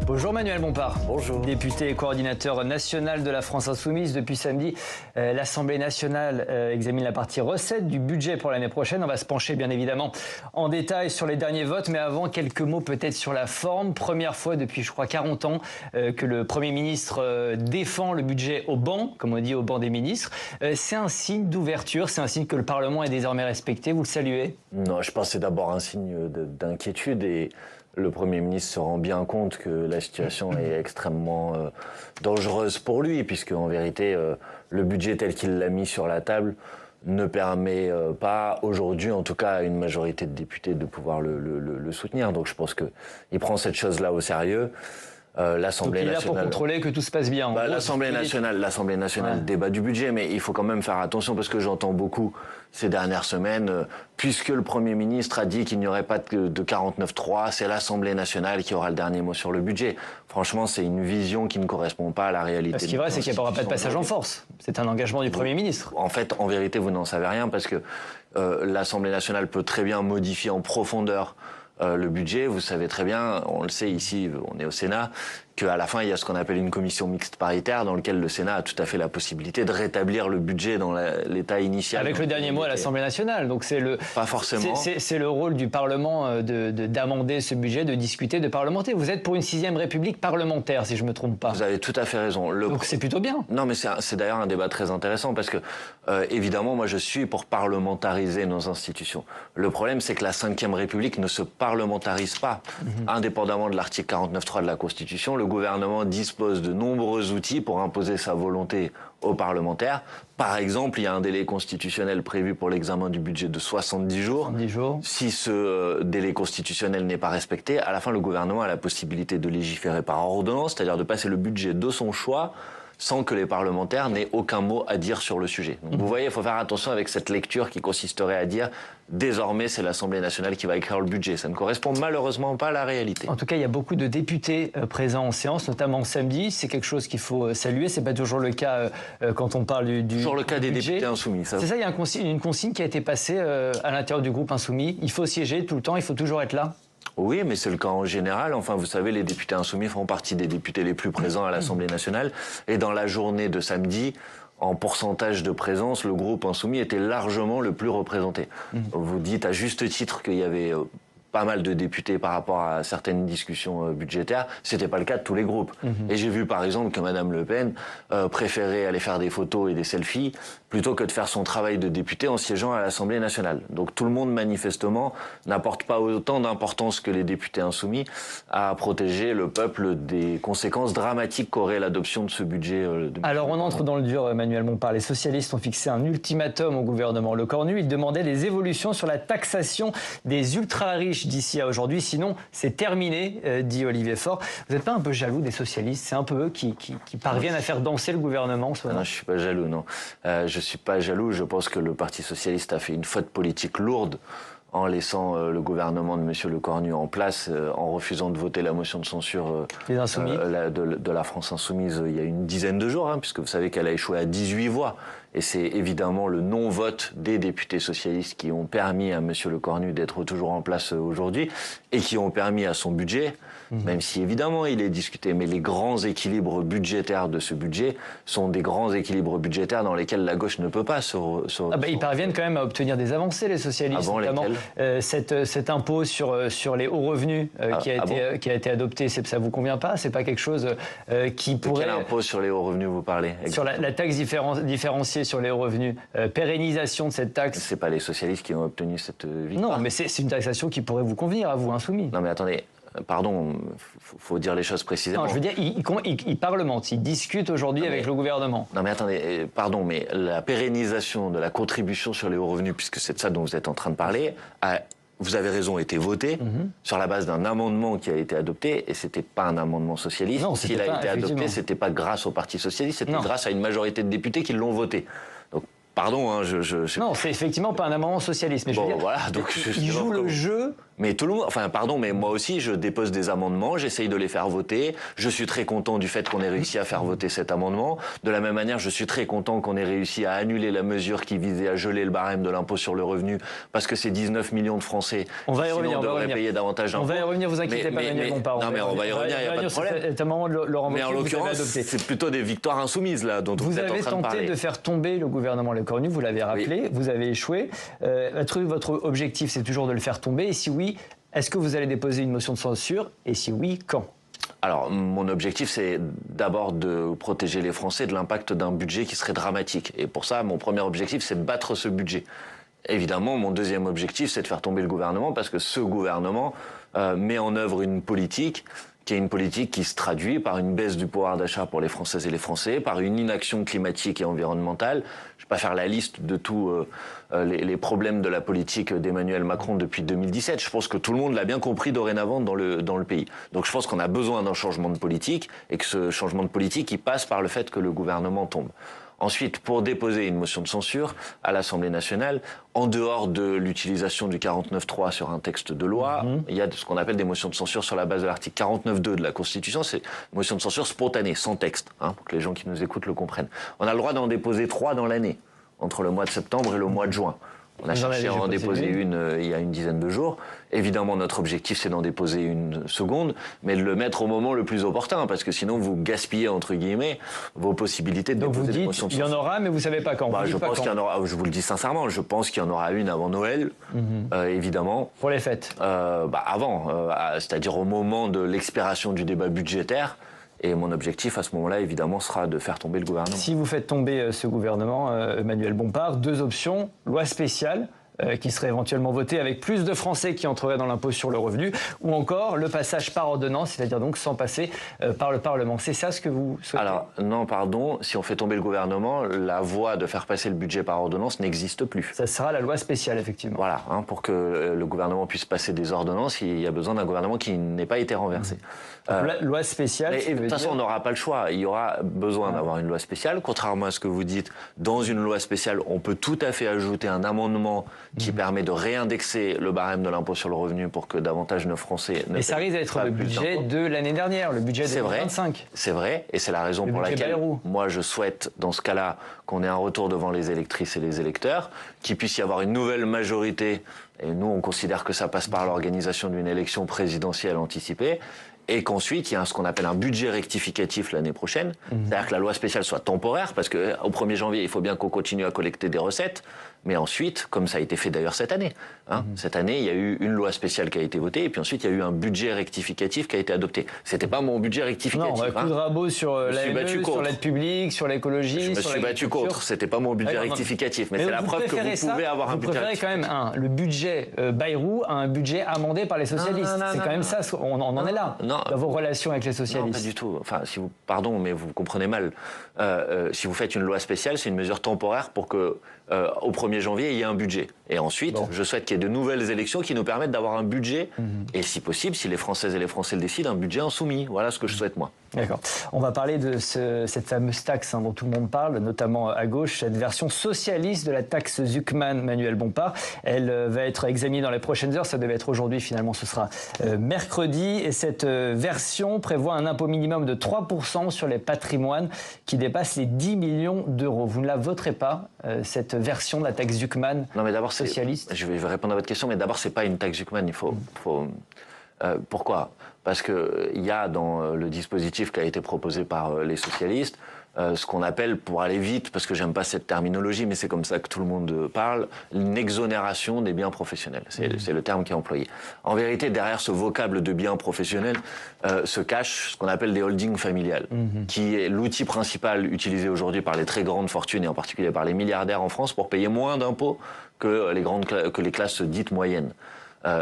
Bonjour Manuel Bompard. Bonjour. Député et coordinateur national de la France Insoumise. Depuis samedi, l'Assemblée nationale examine la partie recettes du budget pour l'année prochaine. On va se pencher bien évidemment en détail sur les derniers votes. Mais avant, quelques mots peut-être sur la forme. Première fois depuis, je crois, 40 ans que le Premier ministre défend le budget au banc, comme on dit, au banc des ministres. C'est un signe d'ouverture, c'est un signe que le Parlement est désormais respecté. Vous le saluez? Non, je pense que c'est d'abord un signe d'inquiétude et le Premier ministre se rend bien compte que la situation est extrêmement dangereuse pour lui, puisque en vérité, le budget tel qu'il l'a mis sur la table ne permet pas, aujourd'hui en tout cas, à une majorité de députés de pouvoir le soutenir. Donc je pense qu'il prend cette chose-là au sérieux. L'Assemblée nationale. Donc il est là pour contrôler que tout se passe bien. L'Assemblée nationale débat du budget, mais il faut quand même faire attention parce que j'entends beaucoup ces dernières semaines, puisque le Premier ministre a dit qu'il n'y aurait pas de 49.3, c'est l'Assemblée nationale qui aura le dernier mot sur le budget. Franchement, c'est une vision qui ne correspond pas à la réalité. Ce qui est vrai, c'est qu'il n'y aura pas de passage en force. C'est un engagement du Premier ministre. En fait, en vérité, vous n'en savez rien parce que l'Assemblée nationale peut très bien modifier en profondeur le budget. Vous savez très bien, on le sait ici, on est au Sénat, qu'à la fin, il y a ce qu'on appelle une commission mixte paritaire dans laquelle le Sénat a tout à fait la possibilité de rétablir le budget dans l'état initial. Avec le dernier mot à l'Assemblée nationale. Donc c'est le, pas forcément. C'est le rôle du Parlement d'amender ce budget, de discuter, de parlementer. Vous êtes pour une 6e République parlementaire, si je ne me trompe pas. Vous avez tout à fait raison. Donc c'est plutôt bien. Non, mais c'est d'ailleurs un débat très intéressant parce que, évidemment, moi je suis pour parlementariser nos institutions. Le problème, c'est que la 5e République ne se parlementarise pas. Indépendamment de l'article 49.3 de la Constitution, le gouvernement dispose de nombreux outils pour imposer sa volonté aux parlementaires. Par exemple, il y a un délai constitutionnel prévu pour l'examen du budget de 70 jours. 70 jours. Si ce délai constitutionnel n'est pas respecté, à la fin, le gouvernement a la possibilité de légiférer par ordonnance, c'est-à-dire de passer le budget de son choix sans que les parlementaires n'aient aucun mot à dire sur le sujet. Donc vous voyez, il faut faire attention avec cette lecture qui consisterait à dire désormais c'est l'Assemblée nationale qui va écrire le budget. Ça ne correspond malheureusement pas à la réalité. En tout cas, il y a beaucoup de députés présents en séance, notamment samedi. C'est quelque chose qu'il faut saluer. C'est pas toujours le cas quand on parle du toujours le cas des budget. Députés insoumis. C'est ça, il y a une consigne qui a été passée à l'intérieur du groupe insoumis. Il faut siéger tout le temps, il faut toujours être là. Oui, mais c'est le cas en général. Enfin, vous savez, les députés insoumis font partie des députés les plus présents à l'Assemblée nationale. Et dans la journée de samedi, en pourcentage de présence, le groupe insoumis était largement le plus représenté. Vous dites à juste titre qu'il y avait pas mal de députés par rapport à certaines discussions budgétaires. C'était pas le cas de tous les groupes. Et j'ai vu par exemple que Madame Le Pen préférait aller faire des photos et des selfies plutôt que de faire son travail de député en siégeant à l'Assemblée nationale. Donc tout le monde manifestement n'apporte pas autant d'importance que les députés insoumis à protéger le peuple des conséquences dramatiques qu'aurait l'adoption de ce budget. Alors on entre dans le dur, Manuel Bompard. Les socialistes ont fixé un ultimatum au gouvernement Lecornu. Ils demandaient des évolutions sur la taxation des ultra-riches d'ici à aujourd'hui, sinon c'est terminé, dit Olivier Faure. Vous n'êtes pas un peu jaloux des socialistes? C'est un peu eux qui parviennent à faire danser le gouvernement en ce moment. Non, je suis pas jaloux, non. Je suis pas jaloux, je pense que le Parti socialiste a fait une faute politique lourde en laissant le gouvernement de M. Lecornu en place, en refusant de voter la motion de censure de la France Insoumise il y a une dizaine de jours, puisque vous savez qu'elle a échoué à 18 voix. Et c'est évidemment le non-vote des députés socialistes qui ont permis à M. Lecornu d'être toujours en place aujourd'hui et qui ont permis à son budget, même si évidemment il est discuté, mais les grands équilibres budgétaires de ce budget sont des grands équilibres budgétaires dans lesquels la gauche ne peut pas ils parviennent quand même à obtenir des avancées, les socialistes, notamment cet impôt sur les hauts revenus qui a été adopté. Ça vous convient pas? C'est pas quelque chose qui pourrait... Quel impôt sur les hauts revenus vous parlez? Sur la taxe différenciée sur les hauts revenus, pérennisation de cette taxe. C'est pas les socialistes qui ont obtenu cette victoire. Non, mais c'est une taxation qui pourrait vous convenir, à vous, insoumis. Non mais attendez, pardon, faut dire les choses précisément. Non, je veux dire, ils parlementent, ils discutent aujourd'hui avec le gouvernement. Non mais attendez, pardon, mais la pérennisation de la contribution sur les hauts revenus, puisque c'est de ça dont vous êtes en train de parler, vous avez raison, a été voté sur la base d'un amendement qui a été adopté, et c'était pas un amendement socialiste. Non, s'il a été adopté, c'était pas grâce au Parti socialiste, c'était grâce à une majorité de députés qui l'ont voté. Donc pardon, hein, Non, c'est effectivement pas un amendement socialiste, mais je veux dire, voilà, donc il joue le jeu. Mais tout le monde, enfin pardon, mais moi aussi je dépose des amendements, j'essaye de les faire voter. Je suis très content du fait qu'on ait réussi à faire voter cet amendement. De la même manière, je suis très content qu'on ait réussi à annuler la mesure qui visait à geler le barème de l'impôt sur le revenu, parce que c'est 19 millions de Français qui devraient payer davantage d'impôts. On va y revenir, vous inquiétez pas, Manuel Bompard. Non mais on va y revenir, il n'y a pas de problème. C'est un moment de Laurent Wauquiez. Mais en l'occurrence, c'est plutôt des victoires insoumises là dont vous êtes en train de parler. Vous avez tenté de faire tomber le gouvernement Lecornu, vous l'avez rappelé, vous avez échoué. Votre objectif, c'est toujours de le faire tomber, et si oui, est-ce que vous allez déposer une motion de censure? Et si oui, quand? Alors, mon objectif, c'est d'abord de protéger les Français de l'impact d'un budget qui serait dramatique. Et pour ça, mon premier objectif, c'est de battre ce budget. Évidemment, mon deuxième objectif, c'est de faire tomber le gouvernement, parce que ce gouvernement met en œuvre une politique qui est une politique qui se traduit par une baisse du pouvoir d'achat pour les Françaises et les Français, par une inaction climatique et environnementale. Je ne vais pas faire la liste de tous les problèmes de la politique d'Emmanuel Macron depuis 2017. Je pense que tout le monde l'a bien compris dorénavant dans le pays. Donc je pense qu'on a besoin d'un changement de politique et que ce changement de politique, il passe par le fait que le gouvernement tombe. Ensuite, pour déposer une motion de censure à l'Assemblée nationale, en dehors de l'utilisation du 49.3 sur un texte de loi, il y a ce qu'on appelle des motions de censure sur la base de l'article 49.2 de la Constitution. C'est une motion de censure spontanée, sans texte, pour que les gens qui nous écoutent le comprennent. On a le droit d'en déposer 3 dans l'année, entre le mois de septembre et le mois de juin. On a cherché à en déposer une il y a une dizaine de jours. Évidemment, notre objectif, c'est d'en déposer une seconde, mais de le mettre au moment le plus opportun, parce que sinon, vous gaspillez, entre guillemets, vos possibilités de déposer des motions de censure. Donc vous dites, il y en aura, mais vous ne savez pas quand. Je pense qu'il y en aura, je vous le dis sincèrement, je pense qu'il y en aura une avant Noël, évidemment. Pour les fêtes avant, c'est-à-dire au moment de l'expiration du débat budgétaire. Et mon objectif à ce moment-là, évidemment, sera de faire tomber le gouvernement. Si vous faites tomber ce gouvernement, Manuel Bompard, 2 options, loi spéciale, qui serait éventuellement votée avec plus de Français qui entreraient dans l'impôt sur le revenu, ou encore le passage par ordonnance, c'est-à-dire donc sans passer par le Parlement. C'est ça ce que vous souhaitez? Alors, non, pardon, si on fait tomber le gouvernement, la voie de faire passer le budget par ordonnance n'existe plus. Ça sera la loi spéciale, effectivement. Voilà, pour que le gouvernement puisse passer des ordonnances, il y a besoin d'un gouvernement qui n'ait pas été renversé. La loi spéciale, de toute façon, on n'aura pas le choix. Il y aura besoin d'avoir une loi spéciale. Contrairement à ce que vous dites, dans une loi spéciale, on peut tout à fait ajouter un amendement qui permet de réindexer le barème de l'impôt sur le revenu pour que davantage de Français ne. Et ça risque d'être le budget de l'année dernière, le budget de 2025. C'est vrai, et c'est la raison pour laquelle moi je souhaite, dans ce cas-là, qu'on ait un retour devant les électrices et les électeurs, qu'il puisse y avoir une nouvelle majorité. Et nous, on considère que ça passe par l'organisation d'une élection présidentielle anticipée. Et qu'ensuite, il y a ce qu'on appelle un budget rectificatif l'année prochaine. C'est-à-dire que la loi spéciale soit temporaire, parce qu'au 1er janvier, il faut bien qu'on continue à collecter des recettes. Mais ensuite, comme ça a été fait d'ailleurs cette année, cette année, il y a eu une loi spéciale qui a été votée, et puis ensuite, il y a eu un budget rectificatif qui a été adopté. C'était pas mon budget rectificatif. Non, coup de rabot sur l'AME, sur l'aide publique, sur l'écologie. Je me suis battu contre. C'était pas mon budget rectificatif, mais c'est la preuve que vous pouvez avoir un budget rectificatif. Vous préférez quand même le budget Bayrou à un budget amendé par les socialistes. C'est quand même ça, on en est là. Dans vos relations avec les socialistes. Non, pas du tout. Enfin, pardon, mais vous comprenez mal. Si vous faites une loi spéciale, c'est une mesure temporaire pour que au 1er janvier, il y ait un budget. Et ensuite, je souhaite qu'il y ait de nouvelles élections qui nous permettent d'avoir un budget. Et si possible, si les Françaises et les Français le décident, un budget insoumis. Voilà ce que je souhaite, moi. D'accord. On va parler de cette fameuse taxe dont tout le monde parle, notamment à gauche, cette version socialiste de la taxe Zuckman, Manuel Bompard. Elle va être examinée dans les prochaines heures. Ça devait être aujourd'hui, finalement, ce sera mercredi. Et cette version prévoit un impôt minimum de 3% sur les patrimoines qui dépassent les 10 millions d'euros. Vous ne la voterez pas, cette version de la taxe Zuckman socialiste? Je vais répondre à votre question, mais d'abord, c'est pas une taxe Zuckman. Pourquoi? Parce qu'il y a dans le dispositif qui a été proposé par les socialistes ce qu'on appelle, pour aller vite, parce que j'aime pas cette terminologie, mais c'est comme ça que tout le monde parle, une exonération des biens professionnels. C'est le terme qui est employé. En vérité, derrière ce vocable de biens professionnels se cache ce qu'on appelle des holdings familiales, qui est l'outil principal utilisé aujourd'hui par les très grandes fortunes, et en particulier par les milliardaires en France, pour payer moins d'impôts que les classes dites moyennes.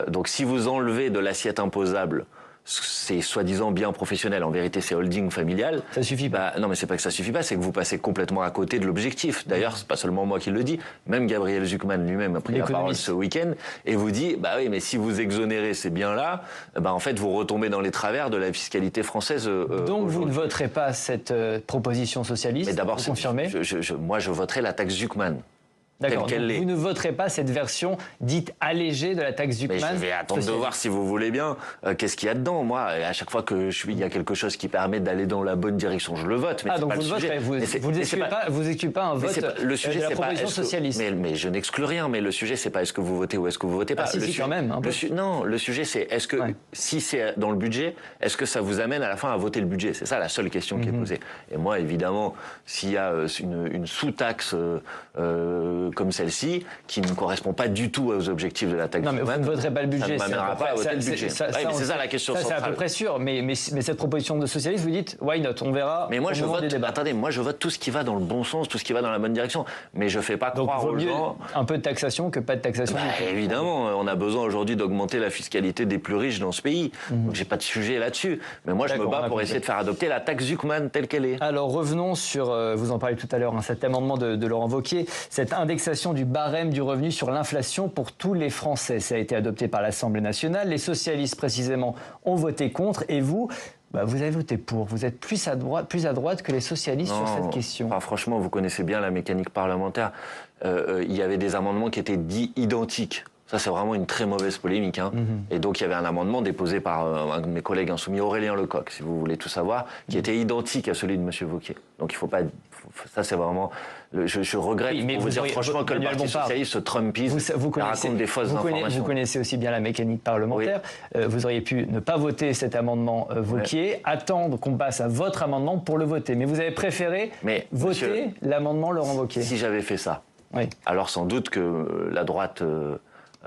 Donc si vous enlevez de l'assiette imposable ces soi-disant biens professionnels, en vérité c'est holding familial. Ça suffit pas. Non, mais c'est pas que ça suffit pas, c'est que vous passez complètement à côté de l'objectif. D'ailleurs, c'est pas seulement moi qui le dis, même Gabriel Zuckman lui-même a pris la parole ce week-end et vous dit, bah oui, mais si vous exonérez ces biens-là, en fait vous retombez dans les travers de la fiscalité française. Donc vous ne voterez pas cette proposition socialiste? Mais d'abord, confirmez? Moi je voterai la taxe Zuckman. D'accord, donc vous ne voterez pas cette version dite allégée de la taxe Zuckman. Mais je vais attendre de voir, si vous voulez bien, qu'est-ce qu'il y a dedans. Moi, à chaque fois il y a quelque chose qui permet d'aller dans la bonne direction, je le vote. Mais donc pas vous le le sujet. Vous n'excluez pas un vote le sujet, de la proposition socialiste. Mais je n'exclus rien, mais le sujet, c'est pas est-ce que vous votez ou est-ce que vous votez pas. Quand même. Non, le sujet, c'est est-ce que, si c'est dans le budget, est-ce que ça vous amène à la fin à voter le budget? C'est ça la seule question qui est posée. Et moi, évidemment, s'il y a une sous-taxe comme celle-ci, qui ne correspond pas du tout aux objectifs de la taxe. Non, mais vous ne voterez pas le budget. Ça ne m'amènera pas à voter le budget. C'est ça la question centrale. C'est à peu près sûr. Mais cette proposition de socialiste, vous dites, why not? On verra. Mais moi, je vote. Attendez, moi, je vote tout ce qui va dans le bon sens, tout ce qui va dans la bonne direction. Mais je ne fais pas croire aux gens. Un peu de taxation que pas de taxation. Évidemment, on a besoin aujourd'hui d'augmenter la fiscalité des plus riches dans ce pays. Donc, j'ai pas de sujet là-dessus. Mais moi, je me bats pour essayer de faire adopter la taxe Zuckman telle qu'elle est. Alors, revenons sur, vous en parlez tout à l'heure, cet amendement de Laurent Wauquiez, cette indexation du barème du revenu sur l'inflation pour tous les Français. Ça a été adopté par l'Assemblée nationale. Les socialistes, précisément, ont voté contre. Et vous, vous avez voté pour. Vous êtes plus à droite que les socialistes sur cette question. Franchement, vous connaissez bien la mécanique parlementaire. Il y avait des amendements qui étaient dits identiques. Ça, c'est vraiment une très mauvaise polémique. Et donc, il y avait un amendement déposé par un de mes collègues insoumis, Aurélien Lecoq, si vous voulez tout savoir, qui était identique à celui de M. Wauquiez. Donc, il ne faut pas... Ça, c'est vraiment... Je regrette, mais vous dire franchement, que le Parti socialiste se trumpise, raconte des fausses informations. Vous connaissez aussi bien la mécanique parlementaire. Vous auriez pu ne pas voter cet amendement Wauquiez, attendre qu'on passe à votre amendement pour le voter. Mais vous avez préféré voter l'amendement Laurent Wauquiez. Si j'avais fait ça, alors sans doute que la droite...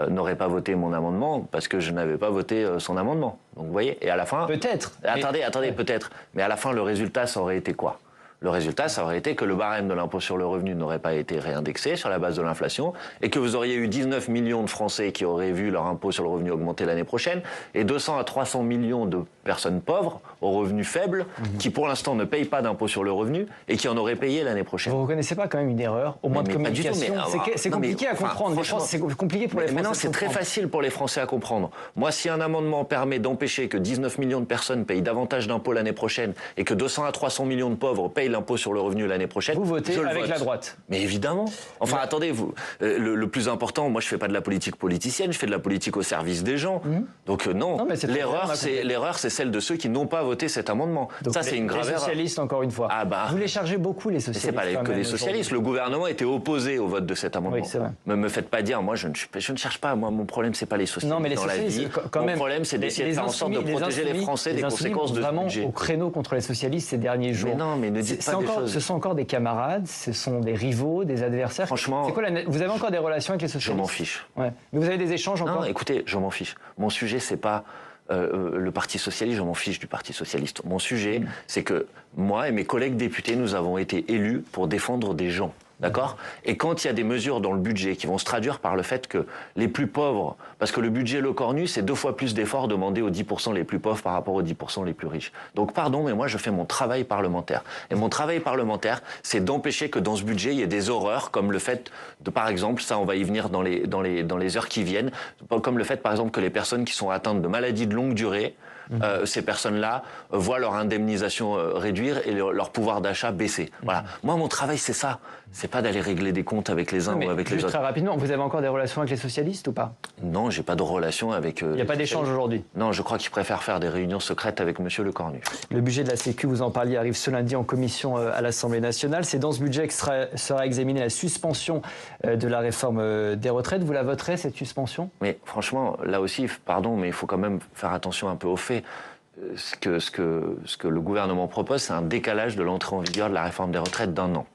n'aurait pas voté mon amendement parce que je n'avais pas voté son amendement. Donc vous voyez, et à la fin... Peut-être. Attendez, peut-être. Mais à la fin, le résultat, ça aurait été quoi? Le résultat, ça aurait été que le barème de l'impôt sur le revenu n'aurait pas été réindexé sur la base de l'inflation et que vous auriez eu 19 millions de Français qui auraient vu leur impôt sur le revenu augmenter l'année prochaine et 200 à 300 millions de personnes pauvres aux revenus faibles qui, pour l'instant, ne payent pas d'impôt sur le revenu et qui en auraient payé l'année prochaine. Vous ne reconnaissez pas quand même une erreur, au moins de communication? C'est compliqué à comprendre. C'est compliqué pour les Français. Mais non, c'est très facile pour les Français à comprendre. Moi, si un amendement permet d'empêcher que 19 millions de personnes payent davantage d'impôts l'année prochaine et que 200 à 300 millions de pauvres payent l'impôt sur le revenu l'année prochaine, vous votez avec la droite. Mais évidemment. Enfin, attendez, le plus important, moi, je fais pas de la politique politicienne, je fais de la politique au service des gens. Donc non, l'erreur, c'est celle de ceux qui n'ont pas voté cet amendement. Donc, ça, c'est une grave erreur. Les socialistes, encore une fois. Vous les chargez beaucoup, les socialistes. Mais c'est pas que les socialistes. Le gouvernement était opposé au vote de cet amendement. Oui, c'est vrai. Me faites pas dire, moi, je ne cherche pas. Moi, mon problème, c'est pas les socialistes. Non, mais les socialistes, quand même. Mon problème, c'est d'essayer de faire en sorte de protéger les Français des conséquences de ce budget. Vraiment au créneau contre les socialistes ces derniers jours. Mais non, mais ne dites pas des choses. Ce sont encore des camarades, ce sont des rivaux, des adversaires. Franchement, vous avez encore des relations avec les socialistes? Je m'en fiche. Ouais. Mais vous avez des échanges encore? Non, écoutez, je m'en fiche. Mon sujet, c'est pas le Parti socialiste, je m'en fiche du Parti socialiste. Mon sujet, c'est que moi et mes collègues députés, nous avons été élus pour défendre des gens. D'accord? Et quand il y a des mesures dans le budget qui vont se traduire par le fait que les plus pauvres, parce que le budget Le Cornu, c'est 2 fois plus d'efforts demandés aux 10% les plus pauvres par rapport aux 10% les plus riches. Donc pardon, mais moi je fais mon travail parlementaire. Et mon travail parlementaire, c'est d'empêcher que dans ce budget, il y ait des horreurs comme le fait de, par exemple, ça on va y venir dans les heures qui viennent, comme le fait par exemple que les personnes qui sont atteintes de maladies de longue durée, ces personnes-là voient leur indemnisation réduire et leur pouvoir d'achat baisser. Voilà. Moi, mon travail, c'est ça. C'est pas d'aller régler des comptes avec les uns ou avec les autres. Très rapidement, vous avez encore des relations avec les socialistes ou pas? Non, j'ai pas de relation avec... Il n'y a pas d'échange aujourd'hui? Non, je crois qu'ils préfèrent faire des réunions secrètes avec M. Le Cornu. Le budget de la Sécu, vous en parliez, arrive ce lundi en commission à l'Assemblée nationale. C'est dans ce budget que sera examinée la suspension de la réforme des retraites. Vous la voterez, cette suspension? Mais franchement, là aussi, pardon, mais il faut quand même faire attention un peu aux faits. Ce que le gouvernement propose, c'est un décalage de l'entrée en vigueur de la réforme des retraites d'1 an.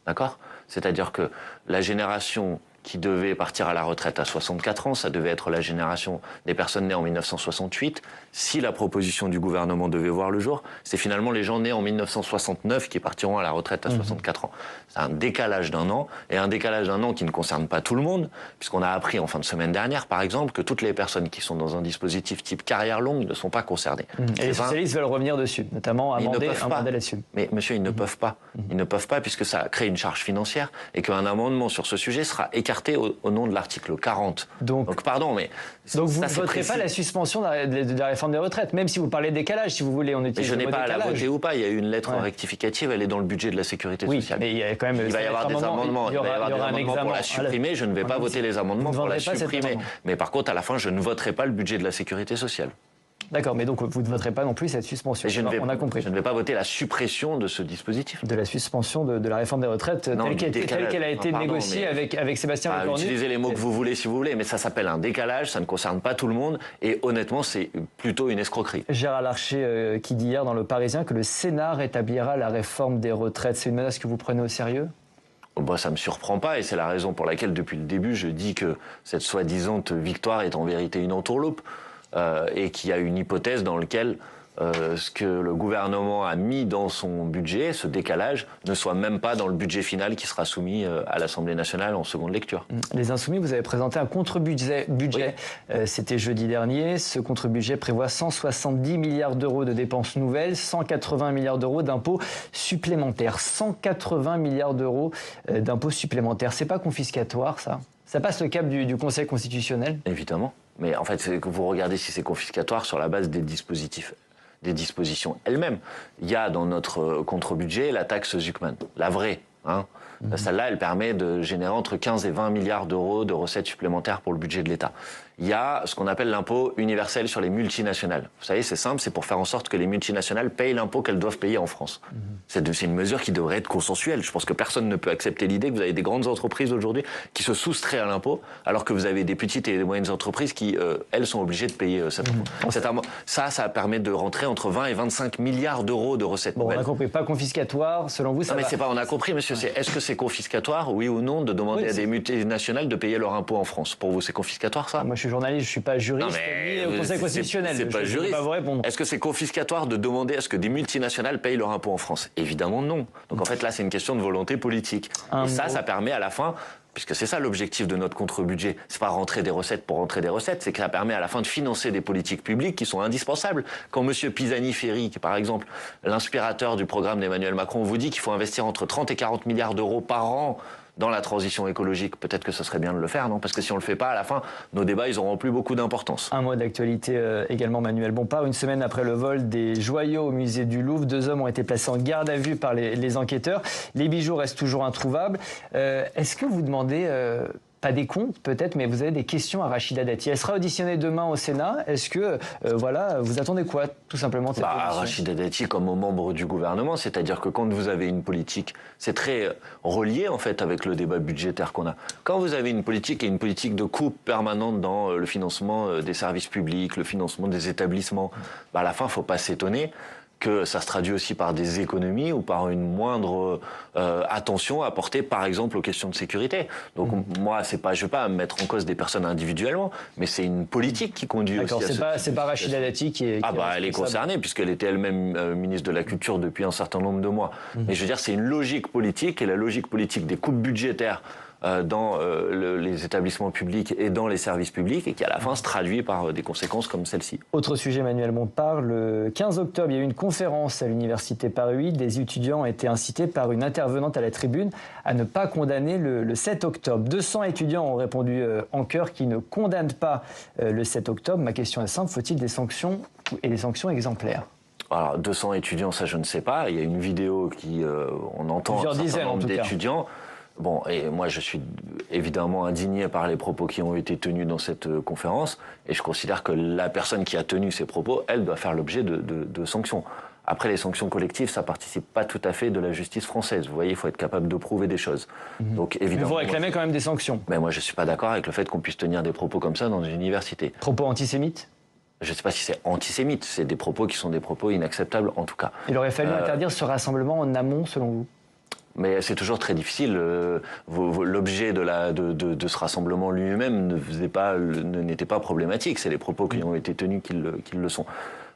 D'accord? C'est-à-dire que la génération qui devait partir à la retraite à 64 ans, ça devait être la génération des personnes nées en 1968. Si la proposition du gouvernement devait voir le jour, c'est finalement les gens nés en 1969 qui partiront à la retraite à 64 ans. C'est un décalage d'1 an, et un décalage d'1 an qui ne concerne pas tout le monde, puisqu'on a appris en fin de semaine dernière, par exemple, que toutes les personnes qui sont dans un dispositif type carrière longue ne sont pas concernées. Et les socialistes veulent revenir dessus, notamment amender là-dessus. Mais monsieur, ils ne peuvent pas. Ils ne peuvent pas, puisque ça crée une charge financière, et qu'un amendement sur ce sujet sera écarté au nom de l'article 40. Donc pardon, mais... Donc vous ne voterez pas la suspension de la réforme réforme des retraites. Même si vous parlez de décalage, si vous voulez, on utilise je le n'ai mot pas à la décalage. voter ou pas. Il y a eu une lettre rectificative, elle est dans le budget de la sécurité sociale. Mais il y a quand même. Il va y avoir des amendements. Il va y avoir des amendements pour la supprimer. Je ne vais pas voter les amendements pour la supprimer. Mais par contre, à la fin, je ne voterai pas le budget de la sécurité sociale. D'accord, mais donc vous ne voterez pas non plus cette suspension. On a compris. Je ne vais pas voter la suppression de ce dispositif. De la suspension de la réforme des retraites telle qu'elle a été négociée avec Sébastien Lecornu. Utilisez les mots que vous voulez si vous voulez, mais ça s'appelle un décalage, ça ne concerne pas tout le monde, et honnêtement, c'est plutôt une escroquerie. Gérard Larcher qui dit hier dans Le Parisien que le Sénat rétablira la réforme des retraites. C'est une menace que vous prenez au sérieux ? Ça ne me surprend pas, et c'est la raison pour laquelle, depuis le début, je dis que cette soi-disant victoire est en vérité une entourloupe. Et qu'il y a une hypothèse dans laquelle ce que le gouvernement a mis dans son budget, ce décalage, ne soit même pas dans le budget final qui sera soumis à l'Assemblée nationale en seconde lecture. Les Insoumis, vous avez présenté un contre-budget. C'était jeudi dernier. Ce contre-budget prévoit 170 milliards d'euros de dépenses nouvelles, 180 milliards d'euros d'impôts supplémentaires. 180 milliards d'euros d'impôts supplémentaires. C'est pas confiscatoire, ça ? Ça passe le cap du Conseil constitutionnel ? Évidemment. Mais en fait, c'est que vous regardez si c'est confiscatoire sur la base des dispositions elles-mêmes. Il y a dans notre contre-budget la taxe Zuckman, la vraie. Celle-là, elle permet de générer entre 15 et 20 milliards d'euros de recettes supplémentaires pour le budget de l'État. Il y a ce qu'on appelle l'impôt universel sur les multinationales. Vous savez, c'est simple, c'est pour faire en sorte que les multinationales payent l'impôt qu'elles doivent payer en France. C'est une mesure qui devrait être consensuelle. Je pense que personne ne peut accepter l'idée que vous avez des grandes entreprises aujourd'hui qui se soustraient à l'impôt, alors que vous avez des petites et des moyennes entreprises qui, elles, sont obligées de payer cet impôt. Ça permet de rentrer entre 20 et 25 milliards d'euros de recettes nouvelles. On a compris, pas confiscatoire, selon vous, ça va. Non, mais c'est pas, on a compris, monsieur, est-ce que c'est confiscatoire, oui ou non, de demander à des multinationales de payer leur impôt en France? Pour vous, c'est confiscatoire, ça? Moi, je suis journaliste, je suis pas juriste, ni au Conseil constitutionnel. C'est pas juriste. Pas vous répondre. Est-ce que c'est confiscatoire de demander à ce que des multinationales payent leur impôt en France? Évidemment non. Donc en fait là, c'est une question de volonté politique. Et ça permet à la fin, puisque c'est ça l'objectif de notre contre-budget, c'est pas rentrer des recettes pour rentrer des recettes, c'est que ça permet à la fin de financer des politiques publiques qui sont indispensables. Quand monsieur Pisani-Ferry, qui est par exemple l'inspirateur du programme d'Emmanuel Macron, vous dit qu'il faut investir entre 30 et 40 milliards d'euros par an dans la transition écologique, peut-être que ce serait bien de le faire, non? Parce que si on le fait pas, à la fin, nos débats, ils n'auront plus beaucoup d'importance. Un mot d'actualité également, Manuel Bompard. Une semaine après le vol des joyaux au musée du Louvre, 2 hommes ont été placés en garde à vue par les enquêteurs. Les bijoux restent toujours introuvables. Est-ce que vous demandez... pas des comptes peut-être, mais vous avez des questions à Rachida Dati. Elle sera auditionnée demain au Sénat. Est-ce que, vous attendez quoi, tout simplement, de cette audition ? Rachida Dati comme membre du gouvernement, c'est-à-dire que quand vous avez une politique, c'est très relié en fait avec le débat budgétaire qu'on a. Quand vous avez une politique et une politique de coupe permanente dans le financement des services publics, le financement des établissements, à la fin, il ne faut pas s'étonner que ça se traduit aussi par des économies ou par une moindre attention apportée, par exemple, aux questions de sécurité. Donc moi, je ne vais pas mettre en cause des personnes individuellement, mais c'est une politique qui conduit aussi à D'accord, c'est pas Rachida Dati qui est... elle est concernée, puisqu'elle était elle-même ministre de la Culture depuis un certain nombre de mois. Mais je veux dire, c'est une logique politique, et la logique politique des coupes budgétaires dans les établissements publics et dans les services publics, et qui à la fin se traduit par des conséquences comme celle-ci. Autre sujet, Manuel Bompard, le 15 octobre, il y a eu une conférence à l'université Paris 8. Des étudiants ont été incités par une intervenante à la tribune à ne pas condamner le 7 octobre. 200 étudiants ont répondu en chœur qu'ils ne condamnent pas le 7 octobre. Ma question est simple, faut-il des sanctions et des sanctions exemplaires ? Alors 200 étudiants, ça je ne sais pas. Il y a une vidéo qui, on entend un certain nombre d'étudiants. Bon, et moi je suis évidemment indigné par les propos qui ont été tenus dans cette conférence, et je considère que la personne qui a tenu ces propos, elle doit faire l'objet de sanctions. Après, les sanctions collectives, ça participe pas tout à fait de la justice française. Vous voyez, il faut être capable de prouver des choses. Donc évidemment. Mais vous réclamez quand même des sanctions. Mais moi je suis pas d'accord avec le fait qu'on puisse tenir des propos comme ça dans une université. Propos antisémites ? Je ne sais pas si c'est antisémite, c'est des propos qui sont des propos inacceptables en tout cas. Il aurait fallu interdire ce rassemblement en amont, selon vous ? Mais c'est toujours très difficile. L'objet de ce rassemblement lui-même n'était pas problématique. C'est les propos qui ont été tenus qui le sont.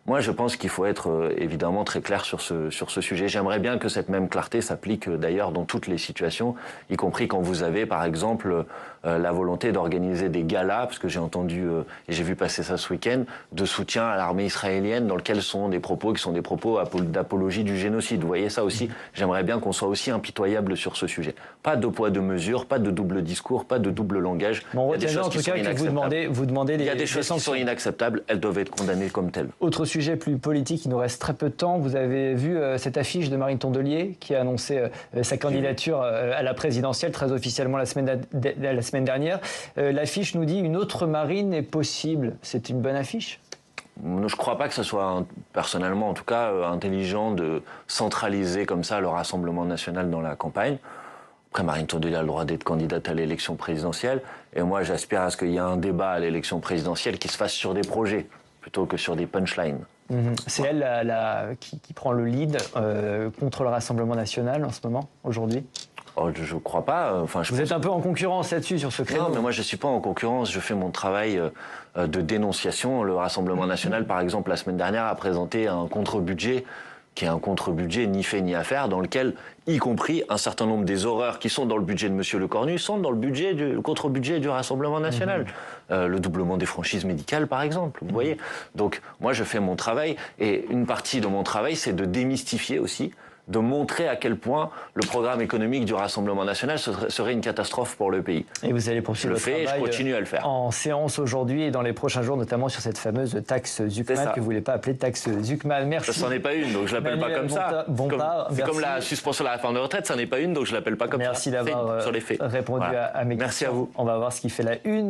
Moi, je pense qu'il faut être évidemment très clair sur ce sujet. J'aimerais bien que cette même clarté s'applique d'ailleurs dans toutes les situations, y compris quand vous avez, par exemple, la volonté d'organiser des galas, parce que j'ai entendu et j'ai vu passer ça ce week-end, de soutien à l'armée israélienne, dans lesquels sont des propos qui sont des propos d'apologie du génocide. Vous voyez ça aussi. J'aimerais bien qu'on soit aussi impitoyable sur ce sujet. Pas de poids, de mesure, pas de double discours, pas de double langage. Bon, on retient en tout cas que vous demandez il y a des choses qui sont inacceptables, elles doivent être condamnées comme telles. Autre sujet plus politique, il nous reste très peu de temps. Vous avez vu cette affiche de Marine Tondelier qui a annoncé sa candidature à la présidentielle très officiellement la semaine dernière. L'affiche nous dit une autre Marine est possible. C'est une bonne affiche ? Je ne crois pas que ce soit, personnellement en tout cas, intelligent de centraliser comme ça le Rassemblement national dans la campagne. Après, Marine Tondelier a le droit d'être candidate à l'élection présidentielle. Et moi, j'aspire à ce qu'il y ait un débat à l'élection présidentielle qui se fasse sur des projets, plutôt que sur des punchlines. C'est elle qui prend le lead contre le Rassemblement national en ce moment, aujourd'hui ? Oh, je ne crois pas. Vous êtes un peu en concurrence là-dessus, sur ce créneau ? Non, mais moi, je ne suis pas en concurrence. Je fais mon travail de dénonciation. Le Rassemblement national, par exemple, la semaine dernière, a présenté un contre-budget qui est un contre-budget ni fait ni à faire, dans lequel, y compris un certain nombre des horreurs qui sont dans le budget de M. Lecornu, sont dans le contre-budget du Rassemblement national. Le doublement des franchises médicales, par exemple, vous voyez. Donc, moi, je fais mon travail, et une partie de mon travail, c'est de démystifier aussi, de montrer à quel point le programme économique du Rassemblement national serait une catastrophe pour le pays. Et vous allez poursuivre le travail, je continue à le faire. En séance aujourd'hui et dans les prochains jours, notamment sur cette fameuse taxe Zuckman, que vous ne voulez pas appeler taxe Zuckman. Merci. Ça n'en est pas une, donc je ne l'appelle pas comme ça. C'est comme la suspension de la réforme de retraite, ça n'est pas une, donc je ne l'appelle pas comme ça. Merci d'avoir répondu à mes questions. Merci à vous. On va voir ce qui fait la une.